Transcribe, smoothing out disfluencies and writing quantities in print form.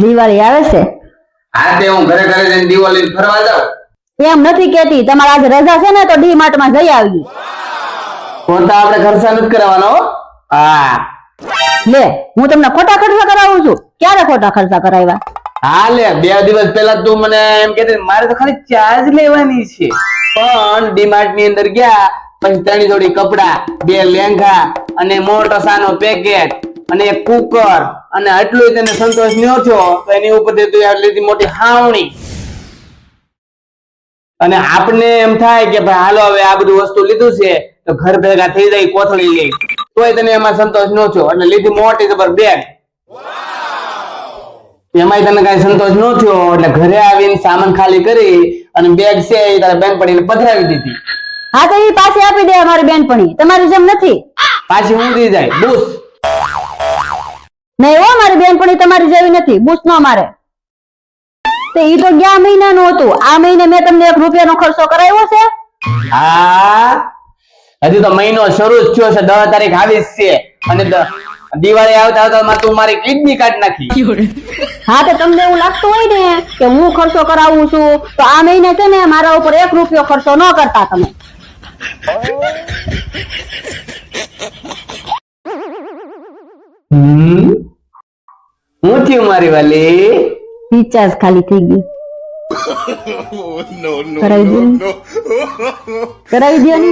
દિવાળી આવે છે હા તે હું ઘરે ઘરે જઈને દિવાળી ફરવા જાઉં. એમ નથી કેતી, તમારે આજે રજા છે ને તો ડી માર્ટ માં જઈ આવી. ખોટા આપણે ખર્ચા નથી કરાવવાનો હો. હા લે હું તમને ખોટા ખર્ચા કરાવું છું? ક્યારે ખોટા ખર્ચા કરાવ્યા? હા લે 2 દિવસ પહેલા તું મને એમ કહેતી મારે તો ખાલી ચાર્જ લેવાની છે, પણ ડીમાર્ટ ની અંદર ગયા પછી 3 જોડી કપડા, 2 લેંઘા અને મોટો સાનો પેકેટ અને એક કુકર અને આટલું તને સંતોષ નહી થયો તો એની ઉપર તું આટલી મોટી હાવણી. અને આપને એમ થાય કે ભાઈ હાલો હવે આ બધું વસ્તુ લીધું છે તો ઘર ભેગા થઈ જાય કોથળી લઈ, તોય તને એમાં સંતોષ ન થયો એટલે લીધી મોટી જબર બેગ, એમાંય તને કઈ સંતોષ ન થયો એટલે ઘરે આવીને સામાન ખાલી કરી અને બેગ છે એ તારા બેનપણીને પધરાવી દીધી. હા તો એ પાછી આપી દે અમારી બેનપણી, તમારી જેમ નથી. પાછી હું દી જાય બુસ. નહીં હો, મારી બેનપણી તમારી જેવી નથી, બુસ ન મારે. તે ઈ તો ગયા મહિનાનું હતું, આ મહિને મેં તમને 1 રૂપિયાનો ખર્ચો કરાવ્યો છે? હા હજી તો મહિનો શરૂ જ થયો છે, 10 તારીખ આવી જ છે અને દિવાળી આવતા આવતા તું મારી કિડની કાઢી નાખી. હા તો તમને એવું લાગતું હોય ને કે હું ખર્ચો કરાવું છું તો આ મહિને છે ને મારા ઉપર 1 રૂપિયો ખર્ચો ન કરતા તમે. હું થયું મારી વાલી? રિચાર્જ ખાલી થઈ ગયું. કરાવી દો ને.